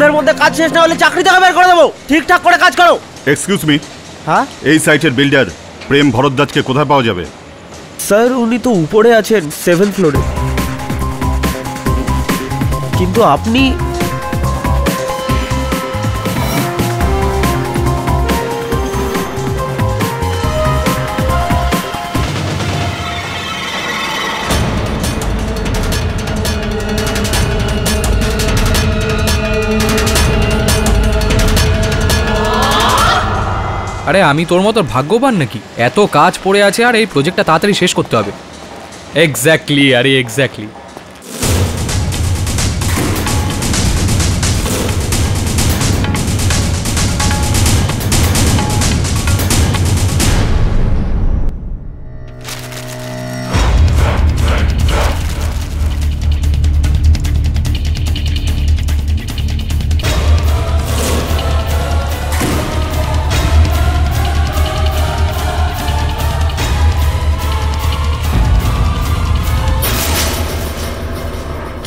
দুদিনের মধ্যে কাজ শেষ না হলে চাকরি থেকে বের করে দেবো। ঠিকঠাক করে কাজ করো। এক্সকিউজ মি, হ্যাঁ, এই সাইটের বিল্ডার প্রেম ভরদ্বাজকে কোথায় পাওয়া যাবে? স্যার উনি তো উপরে আছেন 7th ফ্লোরে। কিন্তু আপনি আরে আমি তোর মতো ভাগ্যবান নাকি? এত কাজ পড়ে আছে আর এই প্রজেক্টটা তাড়াতাড়ি শেষ করতে হবে। এক্স্যাক্টলি, আরে এক্স্যাক্টলি।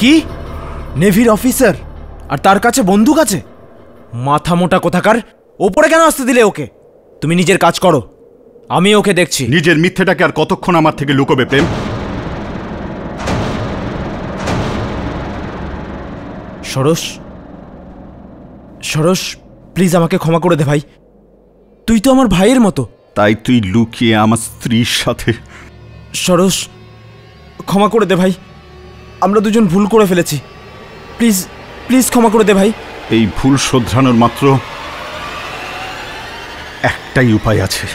কি নেভির অফিসার আর তার কাছে বন্দুক আছে? মাথা মোটা কোথাকার, ওপরে কেন আসতে দিলে ওকে? তুমি নিজের কাজ করো, আমি ওকে দেখছি। নিজের মিথ্যেটাকে আর কতক্ষণ আমার থেকে লুকোবে প্রেম? সরোজ, সরোজ প্লিজ আমাকে ক্ষমা করে দে ভাই, তুই তো আমার ভাইয়ের মতো। তাই তুই লুকিয়ে আমার স্ত্রীর সাথে? সরোজ ক্ষমা করে দে ভাই, আমরা দুজন ভুল করে ফেলেছি, প্লিজ প্লিজ ক্ষমা করে দে ভাই। এই ভুল শোধরানোর মাত্র একটাই উপায় আছে।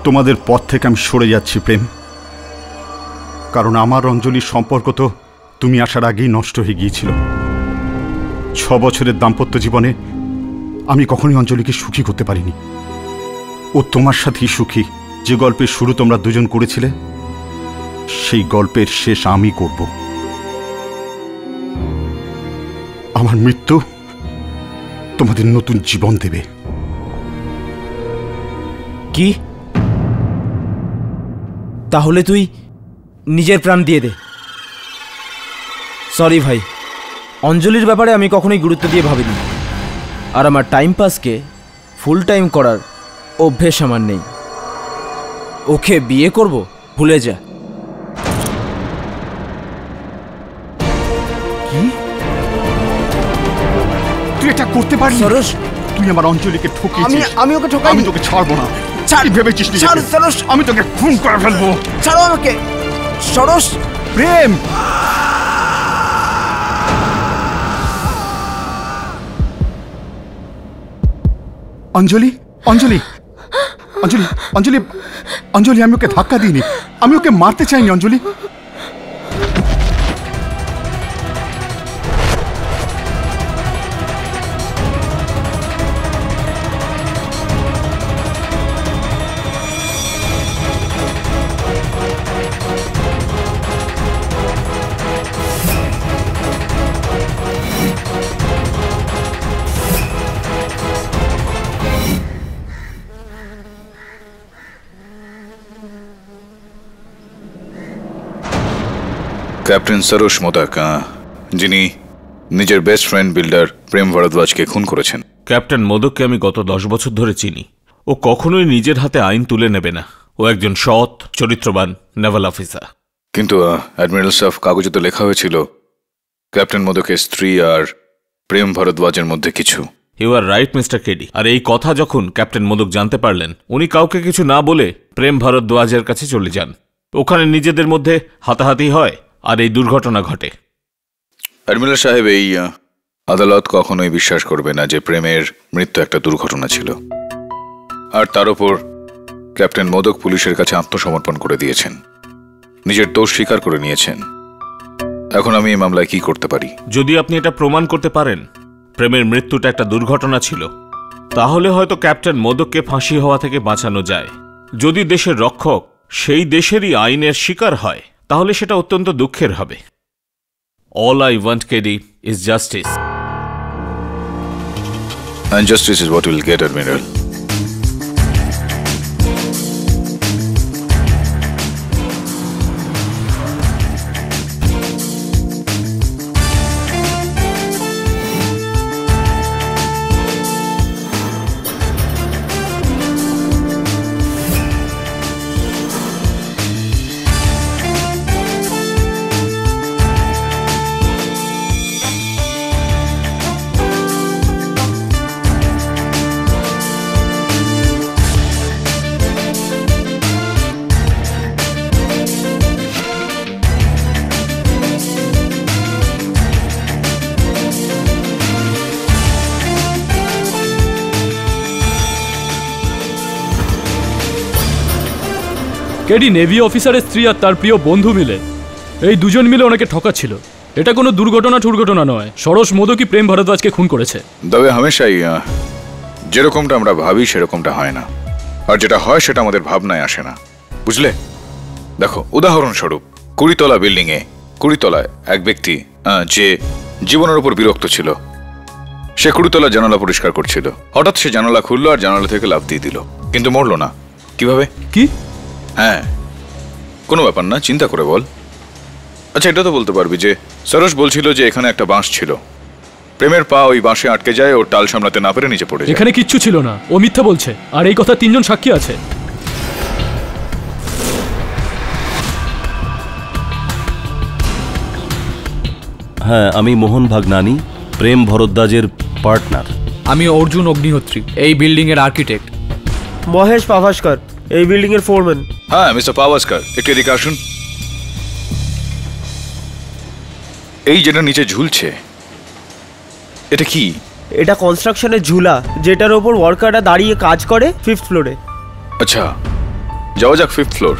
তোমাদের পথ থেকে আমি সরে যাচ্ছি প্রেম, কারণ আমার অঞ্জলির সম্পর্ক তো তুমি আসার আগেই নষ্ট হয়ে গিয়েছিল। 6 বছরের দাম্পত্য জীবনে আমি কখনোই অঞ্জলিকে সুখী করতে পারিনি। ও তোমার সাথেই সুখী। যে গল্পের শুরু তোমরা দুজন করেছিলে, সেই গল্পের শেষ আমি করব। আমার মৃত্যু তোমাদের নতুন জীবন দেবে। কি? তাহলে তুই নিজের প্রাণ দিয়ে দে। সরি ভাই, অঞ্জলির ব্যাপারে আমি কখনোই গুরুত্ব দিয়ে ভাবিনি, আর আমার টাইম পাসকে ফুল টাইম করার অভ্যেস আমার নেই। ওকে বিয়ে করব ভুলে যা। কি? তুই এটা করতে পারবি? সরোজ, তুই আমার অঞ্জলিকে ঠকিয়েছিস। আমি ওকে ঠকাইনি। আমি তোকে ছাড়বো না। ছাড়, ভেবেছিস ছাড় সরোজ, আমি তোকে খুন করে ফেলবো। ছাড়ো আমাকে সরোজ। প্রেম, অঞ্জলি, অঞ্জলি, অঞ্জলি, অঞ্জলি, অঞ্জলি, আমি ওকে ধাক্কা দিইনি, আমি ওকে মারতে চাইনি অঞ্জলি। ক্যাপ্টেন সরোজ মোদক, যিনি নিজের বেস্ট ফ্রেন্ড বিল্ডার প্রেম ভরদ্বাজকে খুন করেছেন। ক্যাপ্টেন মোদককে আমি গত 10 বছর ধরে চিনি। ও কখনোই নিজের হাতে আইন তুলে নেবে না। ও একজন সৎ, চরিত্রবান নেভাল অফিসার। কিন্তু অ্যাডমিরাল সাহেব, কাগজে তো লেখা হয়েছিল ক্যাপ্টেন মোদকের স্ত্রী আর প্রেম ভরদ্বাজের মধ্যে কিছু। You are right mister KD. আর এই কথা যখন ক্যাপ্টেন মোদক জানতে পারলেন, উনি কাউকে কিছু না বলে প্রেম ভরদ্বাজের কাছে চলে যান। ওখানে নিজেদের মধ্যে হাতাহাতি হয় আর এই দুর্ঘটনা ঘটে। অ্যাডমিরাল সাহেব, এই আদালত কখনোই বিশ্বাস করবে না যে প্রেমের মৃত্যু একটা দুর্ঘটনা ছিল। আর তার উপর ক্যাপ্টেন মোদক পুলিশের কাছে আত্মসমর্পণ করে দিয়েছেন, নিজের দোষ স্বীকার করে নিয়েছেন। এখন আমি এই মামলায় কি করতে পারি? যদি আপনি এটা প্রমাণ করতে পারেন প্রেমের মৃত্যুটা একটা দুর্ঘটনা ছিল, তাহলে হয়তো ক্যাপ্টেন মোদককে ফাঁসি হওয়া থেকে বাঁচানো যায়। যদি দেশের রক্ষক সেই দেশেরই আইনের শিকার হয়, তাহলে সেটা অত্যন্ত দুঃখের হবে। All I want, KD, is justice. And justice is what we'll get, Admiral. KD navy অফিসারের স্ত্রী আর তার প্রিয় বন্ধু মিলে এই দুজন মিলে ওনাকে ঠকাচ্ছিল। এটা কোনো দুর্ঘটনা নয়, সরস মোদকই প্রেম ভারদ্বাজকে খুন করেছে। তবে হামেশাই যেরকমটা আমরা ভাবি সেরকমটা হয় না, আর যেটা হয় সেটা আমাদের ভাবনায় আসে না, বুঝলে? দেখো, উদাহরণস্বরূপ 20 বিল্ডিং এ 20 এক ব্যক্তি যে জীবনের উপর বিরক্ত ছিল, সে 20 জানালা পরিষ্কার করছিল। হঠাৎ সে জানালা খুললো আর জানালা থেকে লাফ দিয়ে দিল, কিন্তু মরল না। কিভাবে? কি? হ্যাঁ, কোনো ব্যাপার না, চিন্তা করে বল। আচ্ছা, এটা তো বলতে পারবি যে সরোজ বলছিল যে এখানে একটা বাঁশ ছিল, প্রেমের পা ওই বাঁশে আটকে যায়, ওর টাল সামলাতে না পেরে নিচে পড়ে যায়। এখানে কিচ্ছু ছিল না, ও মিথ্যা বলছে, আর এই কথা 3 জন সাক্ষী আছে। হ্যাঁ, আমি মোহন ভাগনানি, প্রেম ভরদ্বাজের পার্টনার। আমি অর্জুন অগ্নিহোত্রী, এই বিল্ডিং এর আর্কিটেক্ট। মহেশ পাভাস্কর, এই বিল্ডিং এর ফোরম্যান। হ্যাঁ, মিস্টার পাভাস্কর, একটু এদিকে আসুন। এই যেটা নিচে ঝুলছে, এটা কি? এটা কনস্ট্রাকশনের ঝুলা, যেটার ওপর ওয়ার্কাররা দাঁড়িয়ে কাজ করে 5th ফ্লোরে। আচ্ছা, যাওয়া যাক 5th ফ্লোর।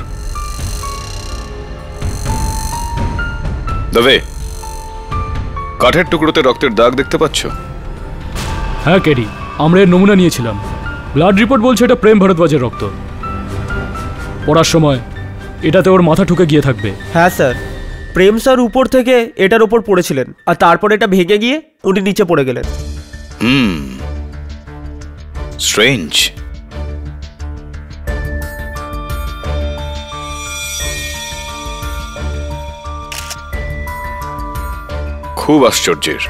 দবে, কাঠের টুকরোতে রক্তের দাগ দেখতে পাচ্ছ? হ্যাঁ কেডি, আমরা এর নমুনা নিয়েছিলাম। ব্লাড রিপোর্ট বলছে এটা প্রেম ভারদ্বাজের রক্ত। পড়ার সময় এটাতে ওর মাথা ঠুকে গিয়ে থাকবে। হ্যাঁ স্যার, প্রেম স্যার উপর থেকে এটার ওপর পড়েছিলেন, আর তারপর এটা ভেঙে গিয়ে উনি নিচে পড়ে গেলেন। স্ট্রেঞ্জ। খুব আশ্চর্যের।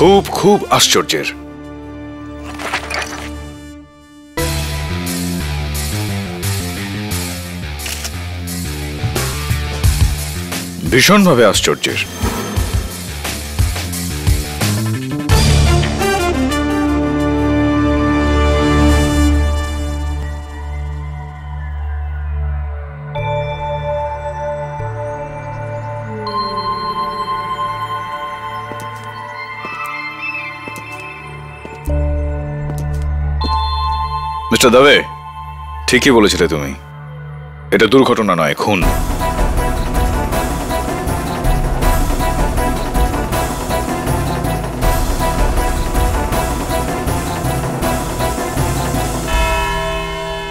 খুব খুব আশ্চর্যের। ভীষণভাবে আশ্চর্যের। মিস্টার দবে, ঠিকই বলেছিলে তুমি, এটা দুর্ঘটনা নয়, খুন।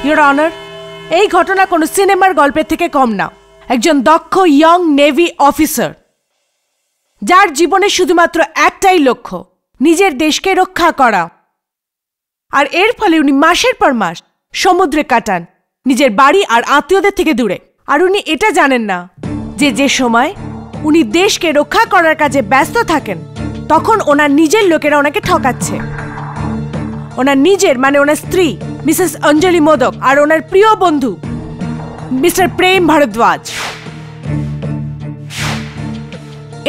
ইওর অনার, এই ঘটনা কোনো সিনেমার গল্পের থেকে কম না। একজন দক্ষ ইয়ং নেভি অফিসার, যার জীবনে শুধুমাত্র একটাই লক্ষ্য, নিজের দেশকে রক্ষা করা। আর এর ফলে উনি মাসের পর মাস সমুদ্রে কাটান, নিজের বাড়ি আর আত্মীয়দের থেকে দূরে। আর উনি এটা জানেন না যে সময় উনি দেশকে রক্ষা করার কাজে ব্যস্ত থাকেন, তখন ওনার নিজের লোকেরা ওনাকে ঠকাচ্ছে। ওনার নিজের মানে ওনার স্ত্রী মিসেস অঞ্জলি মোদক আর ওনার প্রিয় বন্ধু মিস্টার প্রেম ভারদ্বাজ,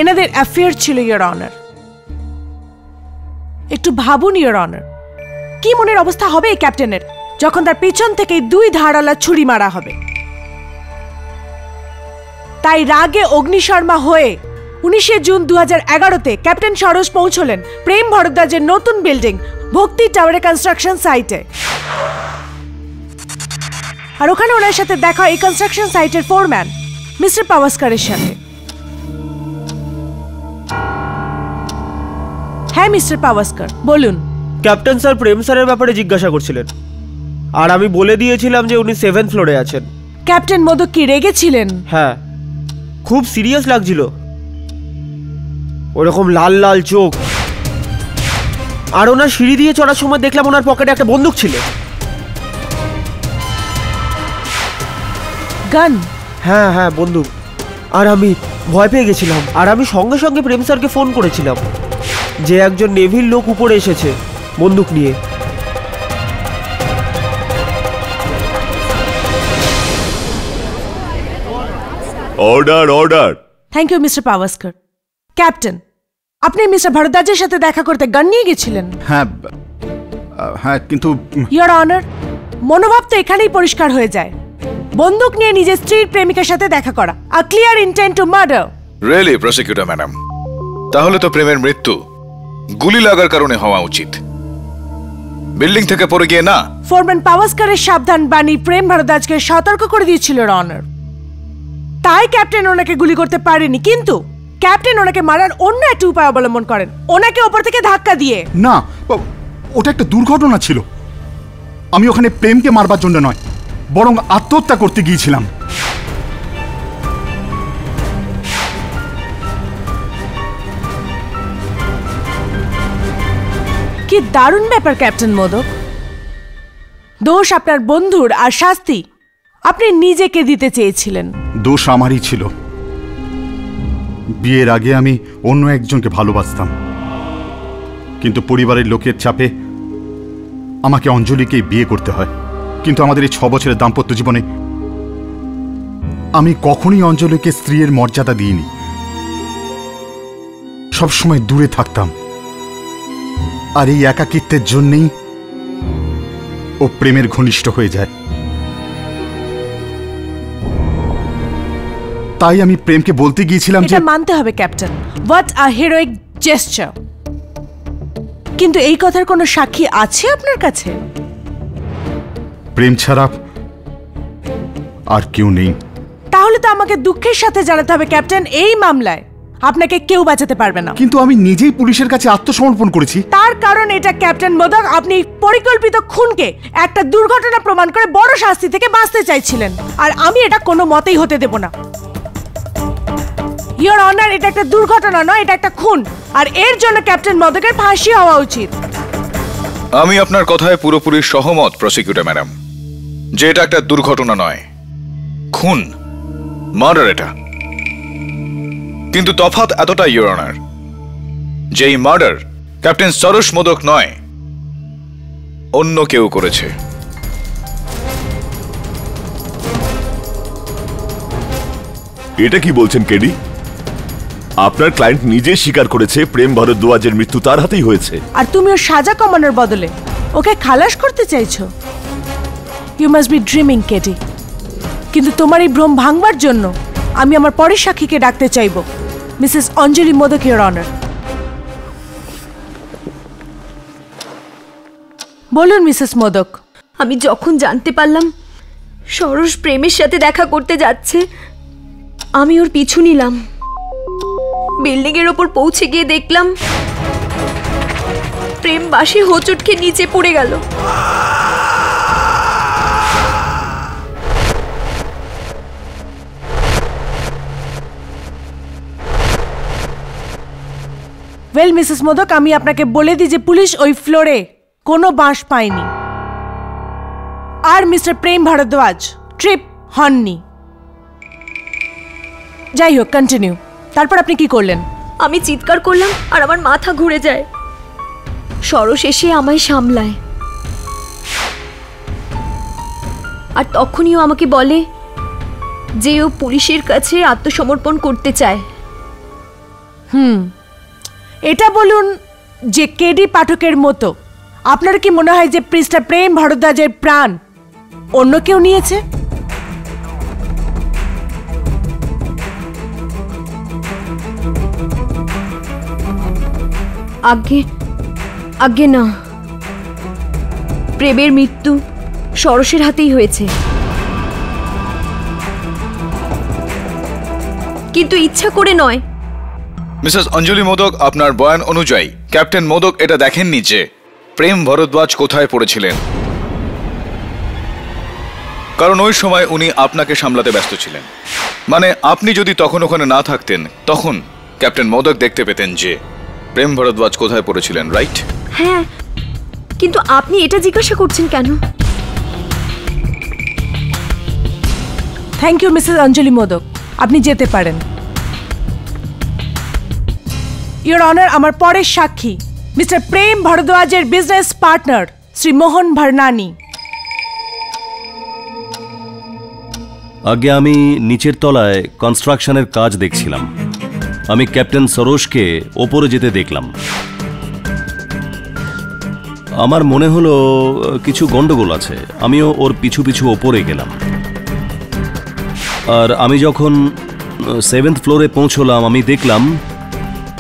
এনাদের অ্যাফেয়ার ছিল ইওর অনার। একটু ভাবুন ইওর অনার, কি মনের অবস্থা হবে এই ক্যাপ্টেনের যখন তার পেছন থেকে 2 ধারালা ছুরি মারা হবে। তাই রাগে অগ্নিশর্মা হয়ে 19শে জুন 2011-তে ক্যাপ্টেন সরোজ পৌঁছলেন প্রেম ভরদ্বাজের নতুন বিল্ডিং ভক্তি টাওয়ারে কনস্ট্রাকশন সাইটে। আর ওখানে ওনার সাথে দেখা এই কনস্ট্রাকশন সাইটের ফোরম্যান মিস্টার পাওয়াস্কারের সাথে। হ্যাঁ মিস্টার পাওয়াস্কার, বলুন। ক্যাপ্টেন স্যার প্রেম স্যারের ব্যাপারে জিজ্ঞাসা করছিলেন, আর আমি বলে দিয়েছিলাম যে উনি 7th ফ্লোরে আছেন। ক্যাপ্টেন মোদক কি রেগেছিলেন? হ্যাঁ, খুব সিরিয়াস লাগছিল, ওরকম লাল লাল চোখ। আর ওনার সিঁড়ি দিয়ে চড়ার সময় দেখলাম ওনার পকেটে একটা বন্দুক ছিল। গান? হ্যাঁ হ্যাঁ, বন্দুক। আর আমি ভয় পেয়ে গেছিলাম, আর আমি সঙ্গে সঙ্গে প্রেম স্যারকে ফোন করেছিলাম যে একজন নেভির লোক উপরে এসেছে বন্দুক নিয়ে। Order order. Thank you mister Pawaskar. Captain, আপনি মিস্টার ভরদ্বাজের সাথে দেখা করতে গান নিয়ে গেছিলেন? হ্যাঁ হ্যাঁ, কিন্তু ইয়োর অনার, মনোভাব তো এখানেই পরিষ্কার হয়ে যায়। বন্দুক নিয়ে নিজের স্ত্রীর প্রেমিকার সাথে দেখা করা, a clear intent to murder. Really prosecutor madam, তাহলে তো প্রেমের মৃত্যু গুলি লাগার কারণে হওয়া উচিত, বিল্ডিং থেকে পড়ে গিয়ে না। ফোরম্যান পাওয়াস্কারের সাবধান বাণী প্রেম ভরদ্বাজকে সতর্ক করে দিয়েছিল অনার, তাই ক্যাপ্টেন ওনাকে গুলি করতে পারেনি। কিন্তু ক্যাপ্টেন ওনাকে মারার অন্য একটা উপায় অবলম্বন করেন, ওনাকে ওপর থেকে ধাক্কা দিয়ে। না, ওটা একটা দুর্ঘটনা ছিল। আমি ওখানে প্রেমকে মারবার জন্য নয়, বরং আত্মহত্যা করতে গিয়েছিলাম। কি দারুণ ব্যাপার ক্যাপ্টেন মোদক। দোষ আপনার বন্ধুর আর শাস্তি আপনি নিজেকে দিতে চেয়েছিলেন। দোষ আমারই ছিল। বিয়ের আগে আমি অন্য একজনকে ভালোবাসতাম, কিন্তু পরিবারের লোকের চাপে আমাকে অঞ্জলিকেই বিয়ে করতে হয়। কিন্তু আমাদের এই 6 বছরের দাম্পত্য জীবনে আমি কখনোই অঞ্জলিকে স্ত্রীর মর্যাদা দিইনি, সবসময় দূরে থাকতাম। আর এই একাকিত্বের জন্যেই ও প্রেমের ঘনিষ্ঠ হয়ে যায়। তাই আমি প্রেমকে বলতে গিয়েছিলাম যে, এটা মানতে হবে captain, what a heroic gesture. কিন্তু এই কথার কোনো সাক্ষী আছে আপনার কাছে? প্রেম ছাড়া আর কেউ নেই। তাহলে তো আমাকে দুঃখের সাথে জানাতে হবে ক্যাপ্টেন, এই মামলায় আপনাকে কেউ বাঁচাতে পারবে না। কিন্তু আমি নিজেই পুলিশের কাছে আত্মসমর্পণ করেছি। তার কারণ এটা ক্যাপ্টেন মোদক, আপনি পরিকল্পিত খুনকে একটা দুর্ঘটনা প্রমাণ করে বড় শাস্তি থেকে বাঁচতে চাইছিলেন, আর আমি এটা কোনো মতেই হতে দেব না। ইয়োর অনার, এটা একটা দুর্ঘটনা নয়, এটা একটা খুন, আর এর জন্য ক্যাপ্টেন মোদকের ফাঁসি হওয়া উচিত। আমি আপনার কথায় পুরোপুরি সহমত প্রসিকিউটর ম্যাডাম, যে এটা একটা দুর্ঘটনা নয়, খুন, মার্ডার এটা। কিন্তু তফাৎ এতটাই ইয়োর অনার, যে এই মার্ডার ক্যাপ্টেন সরোজ মোদক নয়, অন্য কেউ করেছে। এটা কি বলছেন কেডি? আপনার ক্লায়েন্ট নিজে স্বীকার করেছে প্রেম ভরদ্বাজের মৃত্যু তার হাতেই হয়েছে। আর তুমি ওর সাজা কমানোর বদলে ওকে খালাস করতে চাইছো? You must be dreaming KD. কিন্তু তোমার এই ভ্রম ভাঙবার জন্য আমি আমার পরের সাক্ষীকে ডাকতে চাইব, Mrs Anjali modak, your honour. বলুন মিসেস মোদক। আমি যখন জানতে পারলাম সরোজ প্রেমের সাথে দেখা করতে যাচ্ছে, আমি ওর পিছু নিলাম। বিল্ডিং এর ওপর পৌঁছে গিয়ে দেখলাম প্রেম বাসে হোঁচট খেয়ে নিচে পড়ে গেল। ওয়েল মিসেস মোদক, আমি আপনাকে বলে দিই যে পুলিশ ওই ফ্লোরে কোনো বাঁশ পায়নি, আর মিস্টার প্রেম ভরদ্বাজ ট্রিপ হননি। যাই হোক, কন্টিনিউ। তারপর আপনি কি করলেন? আমি চিৎকার করলাম আর আমার মাথা ঘুরে যায়। সরোজ এসে আমায় সামলায়, আর তখনই ও আমাকে বলে যে ও পুলিশের কাছে আত্মসমর্পণ করতে চায়। এটা বলুন যে কেডি পাঠকের মতো আপনার কি মনে হয় যে মিস্টার প্রেম ভরদ্বাজের প্রাণ অন্য কেউ নিয়েছে? আজ্ঞে আজ্ঞে না, প্রেমের মৃত্যু সরসের হাতেই হয়েছে, কিন্তু ইচ্ছা করে নয়। মিসেস অঞ্জলি মোদক, আপনার বয়ান অনুযায়ী ক্যাপ্টেন মোদক এটা দেখেননি যে প্রেম ভরদ্বাজ কোথায় পড়েছিলেন, কারণ ওই সময় উনি আপনাকে সামলাতে ব্যস্ত ছিলেন। মানে আপনি যদি তখন ওখানে না থাকতেন, তখন ক্যাপ্টেন মোদক দেখতে পেতেন যে প্রেম ভরদ্বাজ কোথায় পড়েছিলেন, রাইট? হ্যাঁ, কিন্তু আপনি এটা জিজ্ঞাসা করছেন কেন? Thank you Mrs Anjali modak, আপনি যেতে পারেন। ইওর অনার, আমার পরের সাক্ষী mister Prem ভরদ্বাজের business partner Shri মোহন ভার্নানি। আগে আমি নিচের তলায় কনস্ট্রাকশনের কাজ দেখছিলাম। আমি ক্যাপ্টেন সরোজকে ওপরে যেতে দেখলাম। আমার মনে হলো কিছু গন্ডগোল আছে। আমিও ওর পিছু পিছু ওপরে গেলাম। আর আমি যখন 7th ফ্লোরে পৌঁছলাম, আমি দেখলাম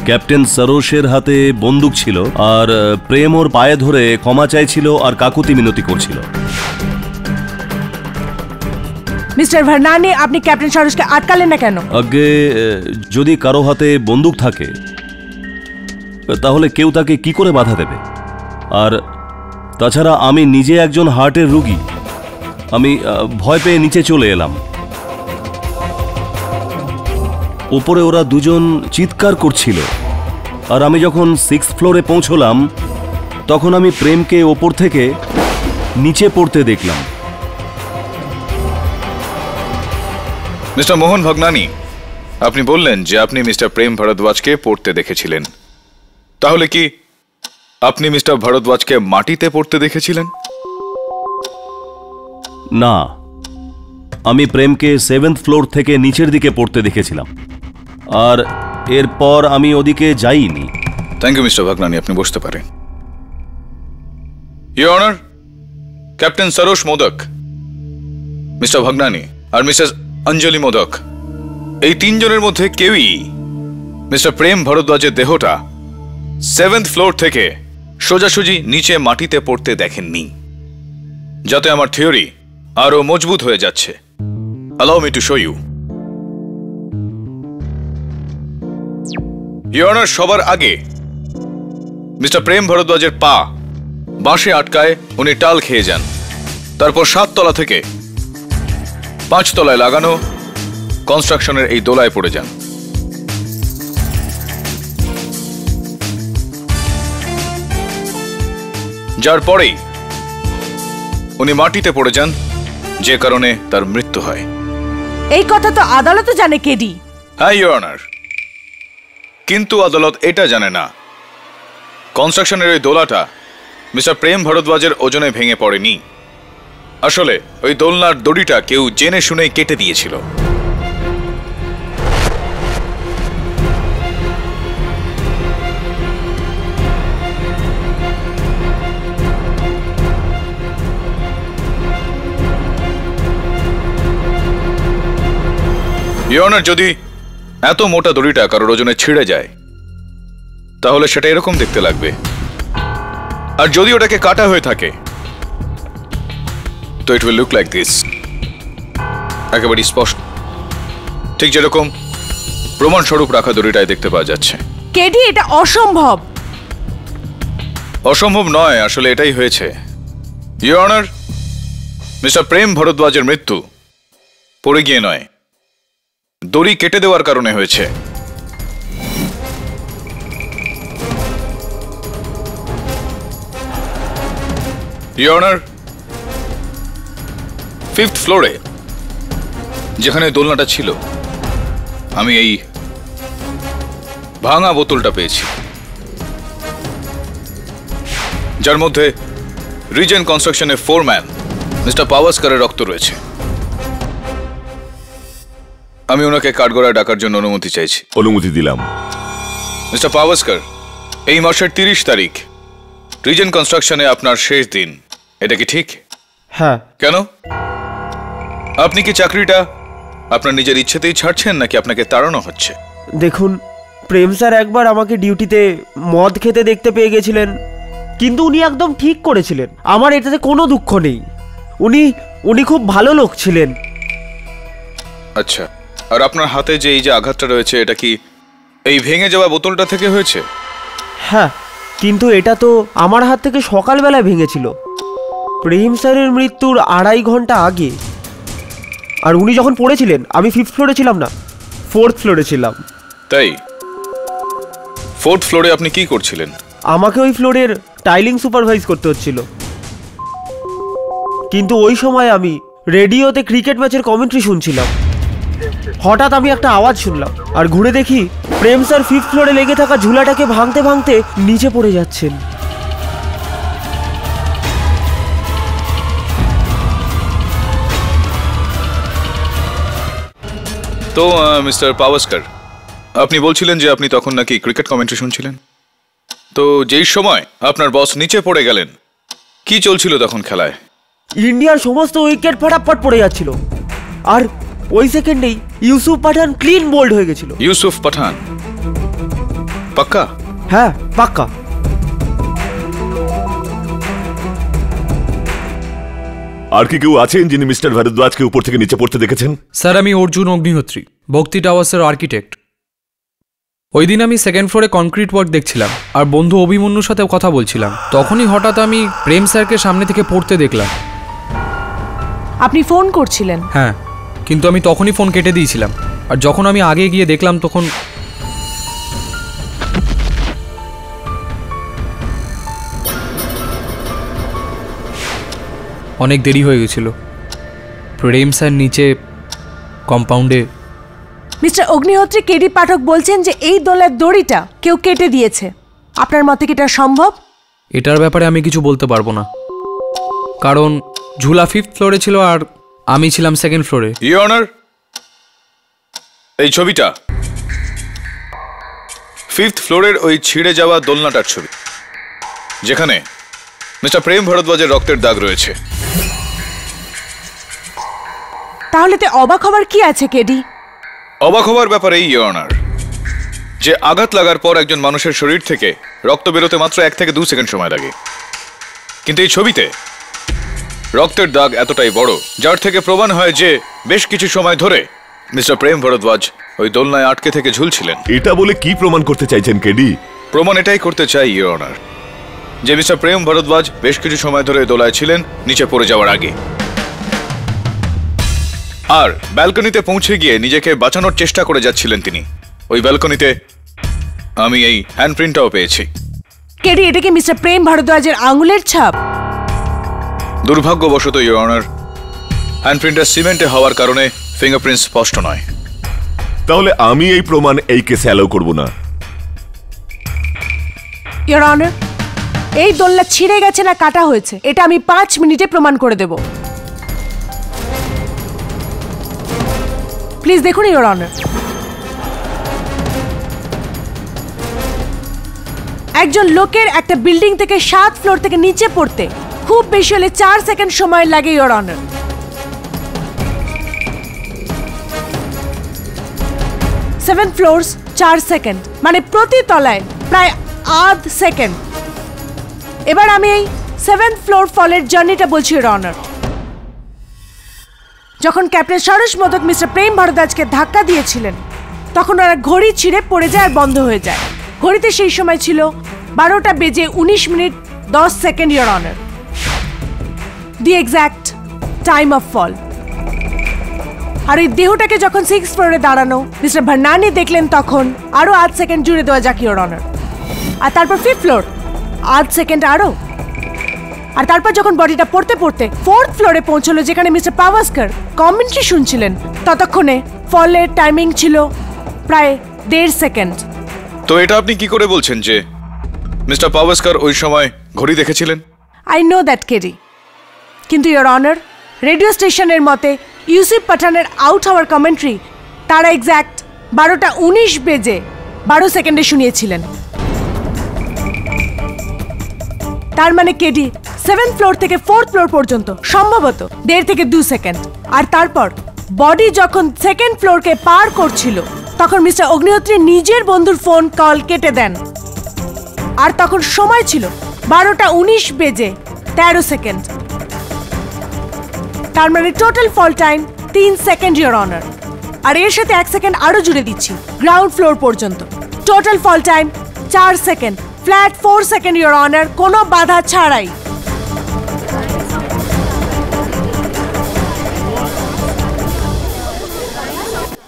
ক্যাপ্টেন সরোজের হাতে বন্দুক ছিল, আর প্রেম ওর পায়ে ধরে ক্ষমা চাইছিল আর কাকুতি মিনতি করছিল। মিস্টার ভার্নানি, আপনি ক্যাপ্টেন সরোজকে আটকালেন না কেন? আগে যদি কারো হাতে বন্দুক থাকে তাহলে কেউ তাকে কি করে বাধা দেবে? আর তাছাড়া আমি নিজে একজন হার্টের রোগী। আমি ভয় পেয়ে নিচে চলে এলাম। উপরে ওরা দুজন চিৎকার করছিল, আর আমি যখন 6th ফ্লোরে পৌঁছলাম তখন আমি প্রেমকে ওপর থেকে নিচে পড়তে দেখলাম। মিস্টার মোহন ভাগনানি, আপনি বললেন যে আপনি মিস্টার প্রেম ভরদ্বাজকে পড়তে দেখেছিলেন। তাহলে কি আপনি মিস্টার ভরদ্বাজকে মাটিতে পড়তে দেখেছিলেন? না, আমি প্রেমকে 7th ফ্লোর থেকে নিচের দিকে পড়তে দেখেছিলাম, আর এরপর আমি ওদিকে যাইনি। থ্যাংক ইউ মিস্টার ভাগনানি, আপনি বসতে পারেন। Your honour, captain Saroj Modak, mister Bhagnani আর মিসেস অঞ্জলি মোদক, এই তিনজনের মধ্যে কেউই মিস্টার প্রেম ভরদ্বাজের দেহটা 7th ফ্লোর থেকে সোজাসুজি নিচে মাটিতে পড়তে দেখেননি। যাতে আমার থিওরি আরো মজবুত হয়ে যাচ্ছে, allow me to show you. Your honour, সবার আগে মিস্টার প্রেম ভরদ্বাজের পা বাঁশে আটকায়, উনি টাল খেয়ে যান। তারপর 7 তলা থেকে 5 তলায় লাগানো কনস্ট্রাকশনের এই দোলায় পড়ে যান। যার পরেই উনি মাটিতে পড়ে যান, যে কারণে তার মৃত্যু হয়। এই কথা তো আদালতও জানে, কেডি। হ্যাঁ ইওর অনার, কিন্তু আদালত এটা জানে না কনস্ট্রাকশনের ওই দোলাটা মিস্টার প্রেম ভরদ্বাজের ওজনে ভেঙে পড়েনি। আসলে ওই দোলনার দড়িটা কেউ জেনে শুনেই কেটে দিয়েছিল। ইওর অনার, যদি এত মোটা দড়িটা কারোর ওজনে ছিঁড়ে যায় তাহলে সেটা এরকম দেখতে লাগবে, আর যদি ওটাকে কাটা হয়ে থাকে তো it will look like this, একেবারে স্পষ্ট, ঠিক যেরকম প্রমাণ স্বরূপ রাখা দড়িটায় দেখতে পাওয়া যাচ্ছে। কেডি, এটা অসম্ভব। অসম্ভব নয়, আসলে এটাই হয়েছে। ইওর অনার, মিস্টার প্রেম ভরদ্বাজের মৃত্যু পড়ে গিয়ে নয়, দড়ি কেটে দেওয়ার কারণে হয়েছে। ইওর অনার, 5th ফ্লোরে যেখানে দোলনাটা ছিল, আমি এই ভাঙা বোতলটা পেয়েছি, যার মধ্যে রিজেন কনস্ট্রাকশনের ফোরম্যান মিস্টার পাওয়াস্কারের রক্ত রয়েছে। আমি ওনাকে কাঠগড়ায় ডাকার জন্য অনুমতি চাইছি। অনুমতি দিলাম। মিস্টার পাওয়াস্কার, এই মাসের 30 তারিখ রিজেন কনস্ট্রাকশনে আপনার শেষ দিন, এটা কি ঠিক? হ্যাঁ। কেন? আপনি কি চাকরিটা আপনার নিজের ইচ্ছেতেই ছাড়ছেন, নাকি আপনাকে তাড়ানো হচ্ছে? দেখুন, প্রেম স্যার একবার আমাকে ডিউটিতে মদ খেতে দেখতে পেয়ে গেছিলেন, কিন্তু উনি একদম ঠিক করেছিলেন। আমার এটাতে কোনো দুঃখ নেই। উনি খুব ভালো লোক ছিলেন। আচ্ছা, আর আপনার হাতে যে এই যে আঘাতটা রয়েছে, এটা কি এই ভেঙে যাওয়া বোতলটা থেকে হয়েছে? হ্যাঁ, কিন্তু এটা তো আমার হাত থেকে সকালবেলায় ভেঙেছিল, প্রেম স্যারের মৃত্যুর 2.5 ঘন্টা আগে। আর উনি যখন পড়েছিলেন আমি 5th ফ্লোরে ছিলাম না, 4th ফ্লোরে ছিলাম। তাই 4th ফ্লোরে আপনি কি করছিলেন? আমাকে ওই ফ্লোরের টাইলিং সুপারভাইজ করতে হচ্ছিল, কিন্তু ওই সময় আমি রেডিওতে ক্রিকেট ম্যাচের কমেন্ট্রি শুনছিলাম। হঠাৎ আমি একটা আওয়াজ শুনলাম, আর ঘুরে দেখি প্রেম স্যার 5th ফ্লোরে লেগে থাকা ঝুলাটাকে ভাঙতে ভাঙতে নিচে পড়ে যাচ্ছেন। তো মিস্টার পাওয়াস্কার, আপনি বলছিলেন যে আপনি তখন নাকি ক্রিকেট কমেন্ট্রি শুনছিলেন। তো যেই সময় আপনার বস নিচে পড়ে গেলেন, কি চলছিল তখন খেলায়? ইন্ডিয়ার সমস্ত উইকেট ফটাফট পড়ে যাচ্ছিল, আর ওই সেকেন্ডেই ইউসুফ পাঠান ক্লিন বোল্ড হয়ে গেছিল। ইউসুফ পাঠান? পাক্কা? হ্যাঁ, পাক্কা। আর কি কেউ আছেন যিনি মিস্টার ভারদ্বাজকে উপর থেকে নিচে পড়তে দেখেছেন? স্যার, আমি অর্জুন অগ্নিহোত্রী, ভক্তি টাওয়ার্সের আর্কিটেক্ট। ওই দিন আমি 2nd ফ্লোরে কনক্রিট ওয়ার্ক দেখছিলাম, আর বন্ধু অভিমন্যুর সাথে কথা বলছিলাম। তখনই হঠাৎ আমি প্রেম স্যারকে সামনে থেকে পড়তে দেখলাম। আপনি ফোন করছিলেন? হ্যাঁ, কিন্তু আমি তখনই ফোন কেটে দিয়েছিলাম। আর যখন আমি আগে গিয়ে দেখলাম তখন অনেক দেরি হয়ে গেছিল। প্রেম স্যার নিচে কম্পাউন্ডে। মিস্টার অগ্নিহোত্রী, কেডি পাঠক বলছেন যে এই দোলার দড়িটা কেউ কেটে দিয়েছে। আপনার মতে কি এটা সম্ভব? এটার ব্যাপারে আমি কিছু বলতে পারবো না, কারণ ঝুলা 5th ফ্লোরে ছিল আর আমি ছিলাম 2nd ফ্লোরে। ইওর অনার, এই ছবিটা 5th ফ্লোরের ওই ছিঁড়ে যাওয়া দোলনাটার ছবি, যেখানে মিস্টার প্রেম ভরদ্বাজের রক্তের দাগ রয়েছে। তাহলে তো অবাক হবার কি আছে কেডি? অবাক হবার ব্যাপারে ইওর অনার, যে আঘাত লাগার পর একজন মানুষের শরীর থেকে রক্ত বেরোতে মাত্র 1 থেকে 2 সেকেন্ড সময় লাগে, কিন্তু এই ছবিতে রক্তের দাগ এতটাই বড়, যার থেকে প্রমাণ হয় যে বেশ কিছু সময় ধরে মিস্টার প্রেম ভরদ্বাজ ওই দোলনায় আটকে থেকে ঝুলছিলেন। এটা বলে কি প্রমাণ করতে চাইছেন কেডি? প্রমাণ এটাই করতে চাই ইওর অনার, যে মিস্টার প্রেম ভরদ্বাজ বেশ কিছু সময় ধরে দোলায় ছিলেন নিচে পড়ে যাওয়ার আগে, আর ব্যালকনিতে পৌঁছে গিয়ে নিজেকে বাঁচানোর চেষ্টা করে যাচ্ছিলেন তিনি। ওই ব্যালকনিতে আমি এই হ্যান্ডপ্রিন্টটাও পেয়েছি। কেডি, এটা কি মিস্টার প্রেম ভরদ্বাজের আঙুলের ছাপ? দুর্ভাগ্যবশত ইওর অনার, হ্যান্ডপ্রিন্টটা সিমেন্টে হওয়ার কারণে ফিঙ্গারপ্রিন্ট স্পষ্ট নয়। তাহলে আমি এই প্রমাণ এই কেসে অ্যালাউ করব না। ইওর অনার, এই দোলনা ছিঁড়ে গেছে না কাটা হয়েছে, এটা আমি 5 মিনিটে প্রমাণ করে দেব। প্লিজ দেখুন ইওর অনার। একজন লোকের একটা বিল্ডিং থেকে 7th ফ্লোর থেকে নিচে পড়তে খুব বেশি হলে 4 সেকেন্ড সময় লাগে ইওর অনার। 7 ফ্লোরস 4 সেকেন্ড, মানে প্রতি তলায় প্রায় আধ সেকেন্ড। এবার আমি এই 7th ফ্লোর ফলের জার্নিটা বলছি ইওর অনার। যখন ক্যাপ্টেন সরোজ মোদক মিস্টার প্রেম ভরদ্বাজকে ধাক্কা দিয়েছিলেন, তখন ওরা ঘড়ি ছিঁড়ে পড়ে যায় আর বন্ধ হয়ে যায়। ঘড়িতে সেই সময় ছিল 12টা বেজে 19 minute 10 second your honour, the exact time of fall. আর এই দেহটাকে যখন 6th ফ্লোরে দাঁড়ানো মিস্টার ভার্নানি দেখলেন, তখন আরো আধ সেকেন্ড জুড়ে দেওয়া যাক ইওর অনার। আর তারপর 5th ফ্লোর, আধ সেকেন্ড আরো। আর তারপর যখন বডিটা পড়তে পড়তে 4th ফ্লোরে পৌঁছলো, যেখানে মিস্টার পাওয়াস্কার কমেন্ট্রি শুনছিলেন, ততক্ষণে ফলের টাইমিং ছিল প্রায় 1.5 সেকেন্ড। তো এটা আপনি কি করে বলছেন যে মিস্টার পাওয়াস্কার ওই সময় ঘড়ি দেখেছিলেন? আই নো দ্যাট কেডি, কিন্তু ইওর অনার, রেডিও স্টেশনের মতে ইউসুফ পাঠানের আউট হওয়ার কমেন্ট্রি তারা এক্স্যাক্ট 12টা 19 বেজে 12 সেকেন্ডে শুনিয়েছিলেন। তার মানে কেডি 7th ফ্লোর থেকে 4th ফ্লোর পর্যন্ত সম্ভবত 1.5 থেকে 2 সেকেন্ড। আর তারপর বডি যখন 2nd ফ্লোরকে পার করছিল, তখন মিস্টার অগ্নিহোত্রী নিজের বন্ধুর ফোন কল কেটে দেন। আর তখন সময় ছিল 12:19 তার মানে total fall time 3 second, your honour. আর এর সাথে 1 সেকেন্ড আরো জুড়ে দিচ্ছি গ্রাউন্ড ফ্লোর পর্যন্ত। Total fall time 4 second, flat 4 second, your honour, কোনো বাধা ছাড়াই।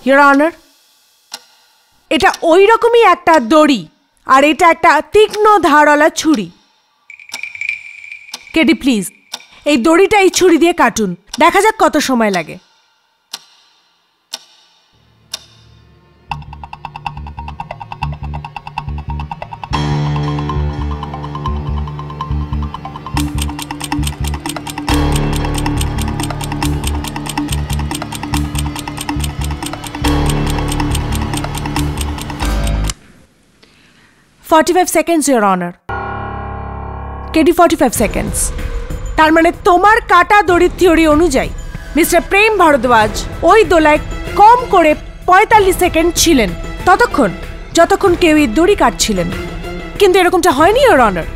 ইওর অনার, এটা ওই রকমই একটা দড়ি, আর এটা একটা তীক্ষ্ণ ধারওয়ালা ছুরি। কেডি প্লিজ এই দড়িটা এই ছুরি দিয়ে কাটুন, দেখা যাক কত সময় লাগে। $45 seconds, Your Honor. KD 45 seconds। তার মানে তোমার কাটা দড়ির থিওরি অনুযায়ী মিস্টার প্রেম ভারদ্বাজ ওই দোলায় কম করে 45 সেকেন্ড ছিলেন, যতক্ষণ কেউ এই দড়ি কাটছিলেন। কিন্তু এরকমটা হয়নি, ইওর অনার।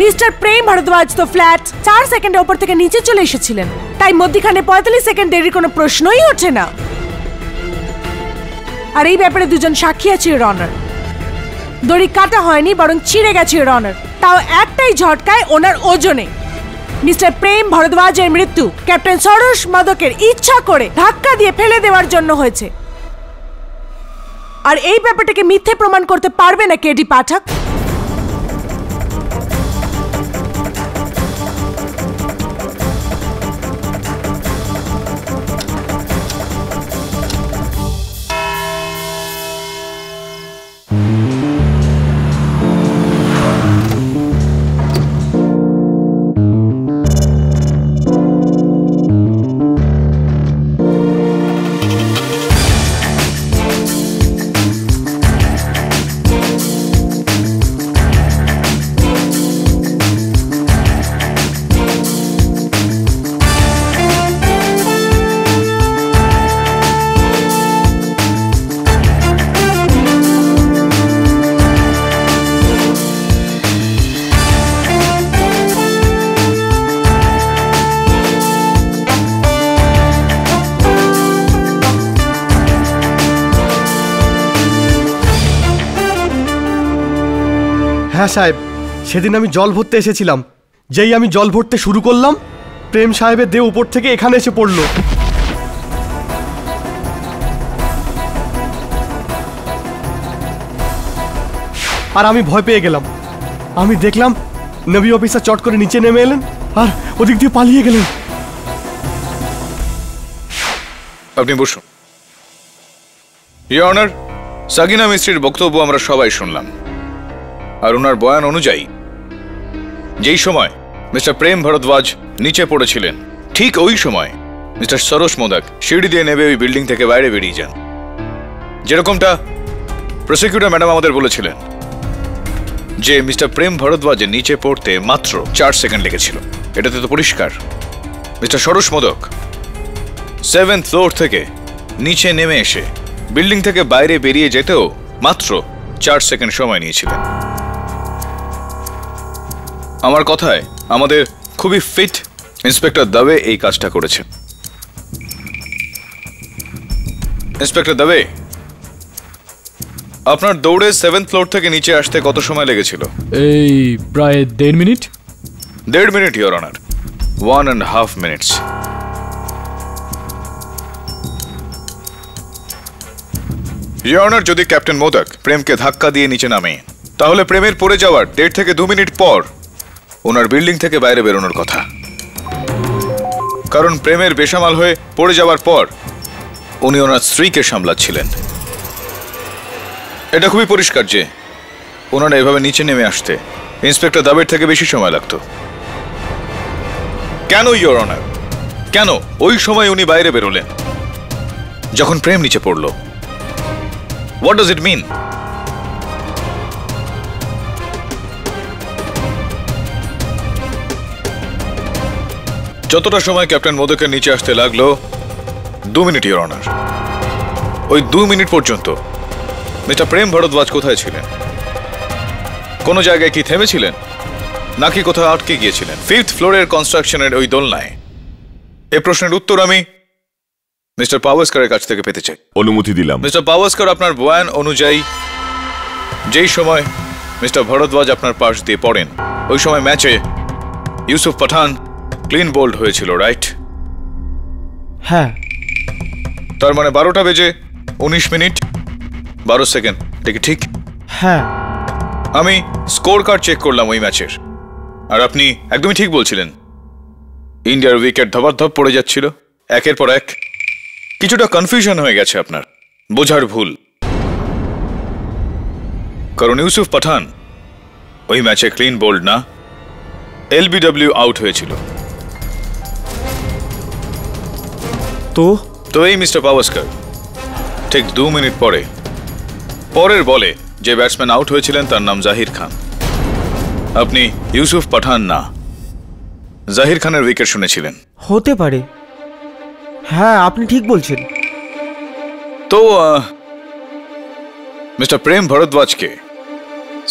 মিস্টার প্রেম ভারদ্বাজ তো ফ্ল্যাট 4 সেকেন্ডের ওপর থেকে নিচে চলে এসেছিলেন, তাই মধ্যখানে 45 সেকেন্ড দেরির কোনো প্রশ্নই ওঠে না। আর এই ব্যাপারে দুজন সাক্ষী আছে, ইওর অনার। দড়ি কাটা হয়নি, বরং ছিঁড়ে গেছে, ইওর অনার, তাও একটাই ঝটকায় ওনার ওজনে। মিস্টার প্রেম ভারদ্বাজের মৃত্যু ক্যাপ্টেন সরোজ মাদকের ইচ্ছা করে ধাক্কা দিয়ে ফেলে দেওয়ার জন্য হয়েছে। আর এই ব্যাপারটাকে মিথ্যে প্রমাণ করতে পারবে না কেডি পাঠক। হ্যাঁ সাহেব, সেদিন আমি জল ভরতে এসেছিলাম। যেই আমি জল ভরতে শুরু করলাম, প্রেম সাহেবের দেহ উপর থেকে এখানে এসে পড়ল। আর আমি ভয় পেয়ে গেলাম। আমি দেখলাম নেভি অফিসার চট করে নিচে নেমে এলেন আর ওদিক দিয়ে পালিয়ে গেলেন। আপনি বসুন। ইওর অনার, সাগিনা মিস্ত্রির বক্তব্য আমরা সবাই শুনলাম। আর ওনার বয়ান অনুযায়ী যেই সময় মিস্টার প্রেম ভারদ্বাজ নিচে পড়েছিলেন, ঠিক ওই সময় মিস্টার সরোজ মোদক সিঁড়ি দিয়ে নেমে ওই বিল্ডিং থেকে বাইরে বেরিয়ে যান। যেরকমটা প্রসিকিউটর ম্যাডাম আমাদের বলেছিলেন যে মিস্টার প্রেম ভারদ্বাজের নিচে পড়তে মাত্র 4 সেকেন্ড লেগেছিল। এটাতে তো পরিষ্কার mister Saroj modak 7th floor থেকে নিচে নেমে এসে বিল্ডিং থেকে বাইরে বেরিয়ে যেতেও মাত্র 4 সেকেন্ড সময় নিয়েছিলেন। আমার কথায় আমাদের খুবই ফিট ইন্সপেক্টর দবে এই কাজটা করেছেন। ইন্সপেক্টর দবে, আপনার দৌড়ে 7th ফ্লোর থেকে নিচে আসতে কত সময় লেগেছিল? এই প্রায় 1.5 minute. 1.5 minute, your honour. 1.5 minutes. Your honour, যদি ক্যাপ্টেন মোদক প্রেমকে ধাক্কা দিয়ে নিচে নামে, তাহলে প্রেমের পড়ে যাওয়ার 1.5 থেকে 2 মিনিট পর ওনার বিল্ডিং থেকে বাইরে বেরোনোর কথা। কারণ প্রেমের বেসামাল হয়ে পড়ে যাওয়ার পর উনি ওনার স্ত্রীকে সামলাচ্ছিলেন। এটা খুবই পরিষ্কার যে ওনারা এভাবে নিচে নেমে আসতে ইন্সপেক্টর দাবের থেকে বেশি সময় লাগতো। কেন ইওর অনার, কেন ওই সময় উনি বাইরে বেরোলেন যখন প্রেম নিচে পড়ল? হোয়াট ডাজ ইট মিন? যতটা সময় ক্যাপ্টেন মোদকের নিচে আসতে লাগলো 2 মিনিট, ইওর অনার। ওই 2 মিনিট পর্যন্ত মিস্টার প্রেম ভরদ্বাজ কোথায় ছিলেন? কোনো জায়গায় কি থেমেছিলেন, নাকি কোথাও আটকে গিয়েছিলেন 5th ফ্লোরের কনস্ট্রাকশনের ওই দোলনায়? এই প্রশ্নের উত্তর আমি মিস্টার পাওয়াস্কারের কাছ থেকে পেতে চাই। অনুমতি দিলাম। মিস্টার পাওয়াস্কার, আপনার বয়ান অনুযায়ী যেই সময় মিস্টার ভরদ্বাজ আপনার পাশ দিয়ে পড়েন, ওই সময় ম্যাচে ইউসুফ পাঠান ক্লিন বোল্ড হয়েছিল, রাইট? হ্যাঁ। তার মানে 12টা বেজে 19 মিনিট 12 সেকেন্ড, ঠিক? হ্যাঁ। আমি স্কোর কার্ড চেক করলাম ওই ম্যাচের, আর আপনি একদমই ঠিক বলছিলেন। ইন্ডিয়ার উইকেট ধপাধপ পড়ে যাচ্ছিল একের পর এক। কিছুটা কনফিউশন হয়ে গেছে আপনার, বোঝার ভুল। কারণ ইউসুফ পাঠান ওই ম্যাচে ক্লিন বোল্ড না, এলবিডব্লিউ আউট হয়েছিল। তো এই মিস্টার পাওয়াস্কার ঠিক 2 মিনিট পরের বলে যে ব্যাটসম্যান আউট হয়েছিলেন তার নাম জাহির খান। আপনি ইউসুফ পাঠান না, জাহির খানের উইকেট শুনেছিলেন। হতে পারে, হ্যাঁ আপনি ঠিক বলছেন। তো মিস্টার প্রেম ভরদ্বাজকে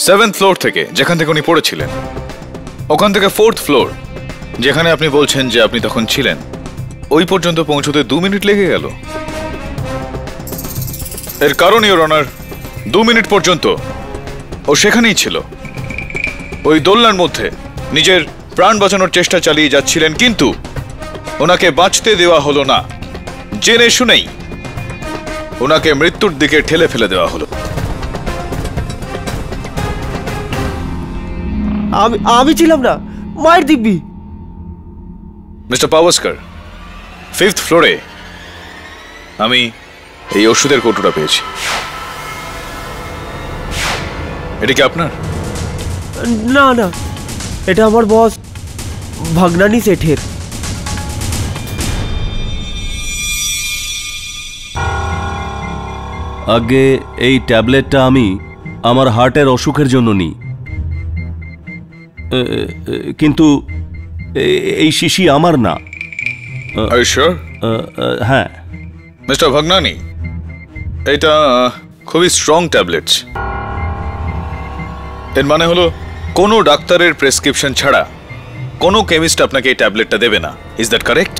7th ফ্লোর থেকে, যেখান থেকে উনি পড়েছিলেন, ওখান থেকে 4th ফ্লোর, যেখানে আপনি বলছেন যে আপনি তখন ছিলেন, ওই পর্যন্ত পৌঁছতে 2 মিনিট লেগে গেল। এর কারণ ইওর অনার, 2 মিনিট পর্যন্ত ও সেখানেই ছিল, ওই দোলনার মধ্যে নিজের প্রাণ বাঁচানোর চেষ্টা চালিয়ে যাচ্ছিলেন, কিন্তু ওনাকে বাঁচতে দেওয়া হলো না। জেনে শুনেই ওনাকে মৃত্যুর দিকে ঠেলে ফেলে দেওয়া হলো। আমি ছিলাম না, মায়ের দিব্যি। মিস্টার পাওয়াস্কার, 5th ফ্লোরে আমি এই ওষুধের কৌটোটা পেয়েছি। এটা কি আপনার? না না, এটা আমার বস ভাগনানি শেঠের। আগে এই ট্যাবলেটটা আমি আমার হার্টের অসুখের জন্য নিই, কিন্তু এই শিশি আমার না। হ্যাঁ মিস্টার ভাগনানি, এটা খুবই স্ট্রং ট্যাবলেটস। এর মানে হলো কোনো ডাক্তারের প্রেসক্রিপশন ছাড়া কোনো কেমিস্ট আপনাকে এই ট্যাবলেটটা দেবে না। Is that correct?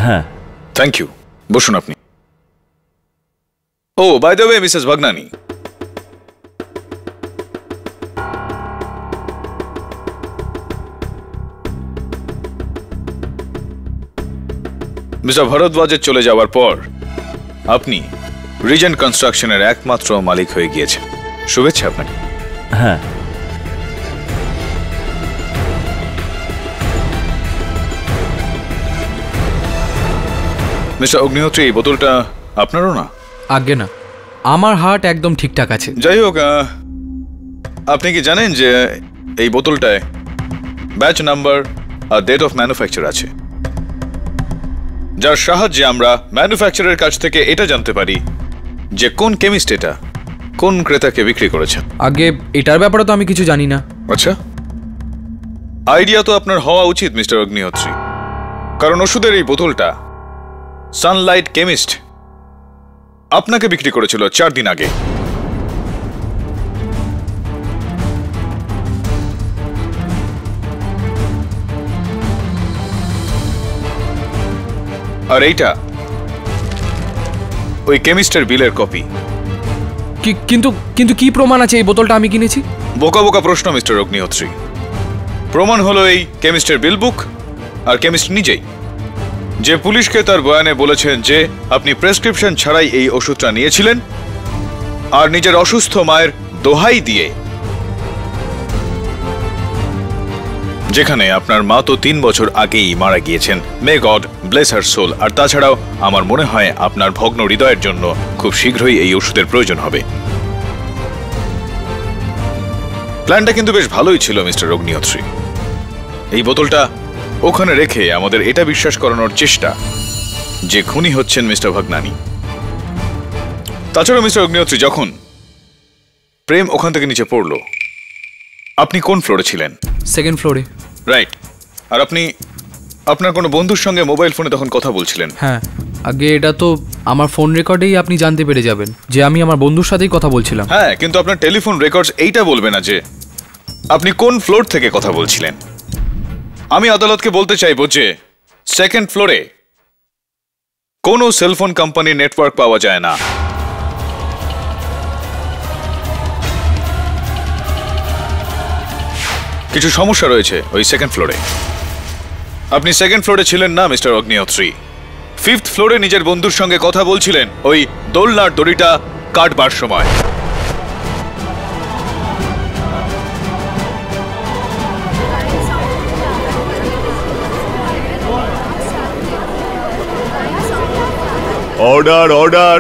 হ্যাঁ। থ্যাংক ইউ, বসুন আপনি। Oh by the way Mrs Bhagnani, mister ভরদ্বাজের চলে যাওয়ার পর আপনি রিজেন্ট কনস্ট্রাকশনের একমাত্র মালিক হয়ে গিয়েছেন। শুভেচ্ছা আপনাকে। হ্যাঁ। মিস্টার অগ্নিহোত্রী, এই বোতলটা আপনারও না? আজ্ঞে না, আমার হার্ট একদম ঠিকঠাক আছে। যাই হোক, আপনি কি জানেন যে এই বোতলটায় ব্যাচ নাম্বার আর ডেট অফ ম্যানুফ্যাকচার আছে, যার সাহায্যে আমরা ম্যানুফ্যাকচারের কাছ থেকে এটা জানতে পারি যে কোন কেমিস্ট এটা কোন ক্রেতাকে বিক্রি করেছে? আগে এটার ব্যাপারে তো আমি কিছু জানি না। আচ্ছা, আইডিয়া তো আপনার হওয়া উচিত মিস্টার অগ্নিহোত্রী, কারণ ওষুধের এই বোতলটা সানলাইট কেমিস্ট আপনাকে বিক্রি করেছিল 4 দিন আগে। আর এইটা ওই কেমিস্টের বিলের কপি। কিন্তু কি প্রমাণ আছে এই বোতলটা আমি কিনেছি? বোকা বোকা প্রশ্ন মিস্টার অগ্নিহোত্রী। প্রমাণ হলো এই কেমিস্টের বিল বুক আর কেমিস্ট নিজেই, যে পুলিশকে তার বয়ানে বলেছেন যে আপনি প্রেসক্রিপশন ছাড়াই এই ওষুধটা নিয়েছিলেন, আর নিজের অসুস্থ মায়ের দোহাই দিয়ে, যেখানে আপনার মা তো 3 বছর আগেই মারা গিয়েছেন। মে গড ব্লেস হার সোল। আর তাছাড়াও আমার মনে হয় আপনার ভগ্ন হৃদয়ের জন্য খুব শীঘ্রই এই ওষুধের প্রয়োজন হবে। প্ল্যানটা কিন্তু বেশ ভালোই ছিল মিস্টার অগ্নিহোত্রী। এই বোতলটা ওখানে রেখে আমাদের এটা বিশ্বাস করানোর চেষ্টা যে খুনি হচ্ছেন মিস্টার ভাগনানি। তাছাড়া মিস্টার অগ্নিহোত্রী, যখন প্রেম ওখান থেকে নিচে পড়লো, আপনি কোন ফ্লোরে ছিলেন? 2nd ফ্লোরে। রাইট। আর আপনি আপনার কোনো বন্ধুর সঙ্গে মোবাইল ফোনে তখন কথা বলছিলেন? হ্যাঁ। আগে এটা তো আমার ফোন রেকর্ডেই আপনি জানতে পেরে যাবেন যে আমি আমার বন্ধুর সাথেই কথা বলছিলাম। হ্যাঁ, কিন্তু আপনার টেলিফোন রেকর্ডস এইটা বলবে না যে আপনি কোন ফ্লোর থেকে কথা বলছিলেন। আমি আদালতকে বলতে চাইবো যে সেকেন্ড ফ্লোরে কোনো সেলফোন কোম্পানির নেটওয়ার্ক পাওয়া যায় না। কিছু সমস্যা রয়েছে ওই সেকেন্ড ফ্লোরে। আপনি সেকেন্ড ফ্লোরে ছিলেন না মিস্টার অগ্নিহোত্রী, ফিফথ ফ্লোরে নিজের বন্ধুর সঙ্গে কথা বলছিলেন ওই দোলনার দড়িটা কাটবার সময়। Order order.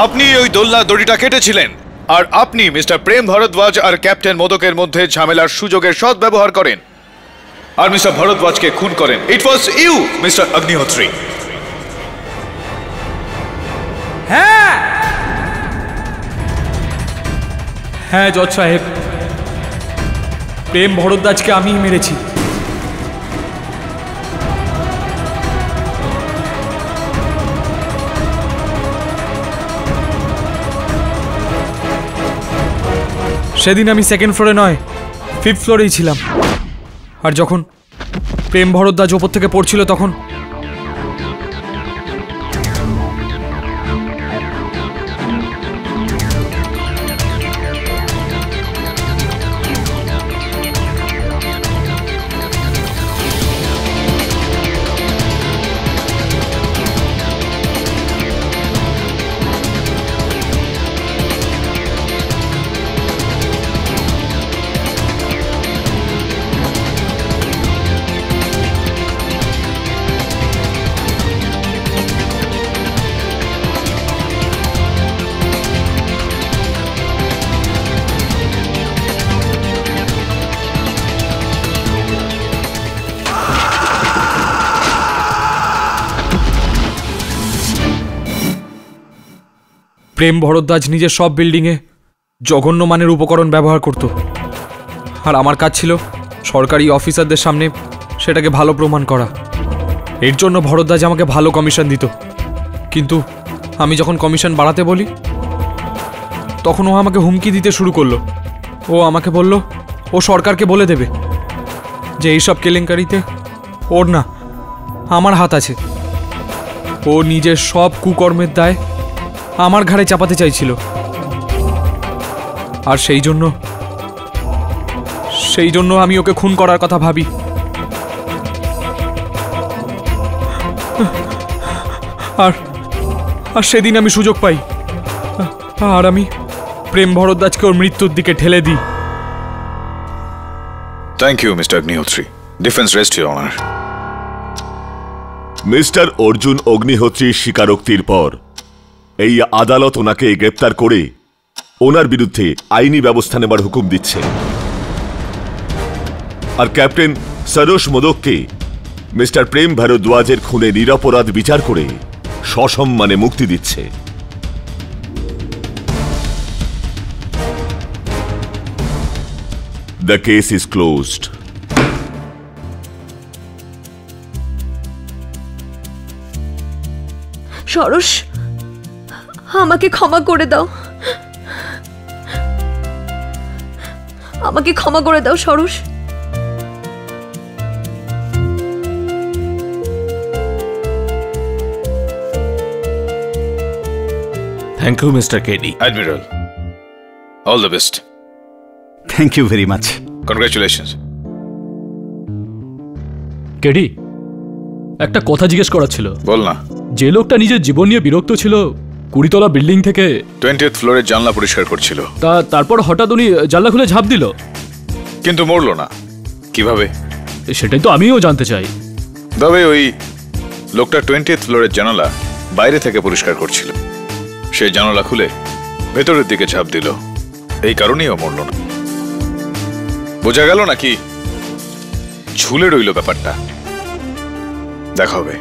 আপনি ওই দোলনা দড়িটা কেটেছিলেন, আর আপনি মিস্টার প্রেম ভরদ্বাজ আর ক্যাপ্টেন মোদকের মধ্যে ঝামেলার সুযোগের সদ্ব্যবহার করেন আর মিস্টার ভরদ্বাজকে খুন করেন। ইট ওয়াজ ইউ মিস্টার অগ্নিহোত্রী। হ্যাঁ হ্যাঁ জজ সাহেব, প্রেম ভরদ্বাজকে আমিই মেরেছি। সেদিন আমি সেকেন্ড ফ্লোরে নয়, ফিফথ ফ্লোরেই ছিলাম। আর যখন প্রেম ভরদ্বাজ ওপর থেকে পড়ছিল তখন প্রেম ভরদ্বাজ নিজের সব বিল্ডিংয়ে জঘন্য মানের উপকরণ ব্যবহার করত, আর আমার কাজ ছিল সরকারি অফিসারদের সামনে সেটাকে ভালো প্রমাণ করা। এর জন্য ভরদ্বাজ আমাকে ভালো কমিশন দিত, কিন্তু আমি যখন কমিশন বাড়াতে বলি তখন ও আমাকে হুমকি দিতে শুরু করলো। ও আমাকে বলল ও সরকারকে বলে দেবে যে এইসব কেলেঙ্কারিতে ওর না আমার হাত আছে। ও নিজের সব কুকর্মের দায় আমার ঘাড়ে চাপাতে চাইছিল, আর সেই জন্য আমি ওকে খুন করার কথা ভাবি। আর সেদিন আমি সুযোগ পাই, আর আমি প্রেম ভরদ্বাজকে ওর মৃত্যুর দিকে ঠেলে দিই। Thank you mister Agnihotri. Defence rest your honour. Mister Arjun অগ্নিহোত্রীর স্বীকারোক্তির পর এই আদালত ওনাকে গ্রেপ্তার করে ওনার বিরুদ্ধে আইনি ব্যবস্থা নেবার হুকুম দিচ্ছে, আর ক্যাপ্টেন সরোজ মোদককে মিস্টার প্রেম ভরদ্বাজের খুনে নিরপরাধ বিচার করে সসম্মানে মুক্তি দিচ্ছে। The case is closed. Saroj, আমাকে ক্ষমা করে দাও, আমাকে ক্ষমা করে দাও Saroj. Thank you mister KD. Admiral, all the best. Thank you very much. Congratulations. KD, একটা কথা জিজ্ঞেস করার ছিল। বল না। যে লোকটা নিজের জীবন নিয়ে বিরক্ত ছিল 20তলা বিল্ডিং থেকে 20th ফ্লোরের জানলা পরিষ্কার করছিল, তারপর হঠাৎ উনি জানলা খুলে ঝাঁপ দিল, কিন্তু মরল না। কিভাবে? সেটাই তো আমিও জানতে চাই। তবে ওই লোকটা 20th ফ্লোরের জানালা বাইরে থেকে পরিষ্কার করছিল, সেই জানালা খুলে ভেতরের দিকে ঝাঁপ দিল, এই কারণেই ও মরল না। বোঝা গেল নাকি? ঝুলে রইল ব্যাপারটা। দেখা হবে।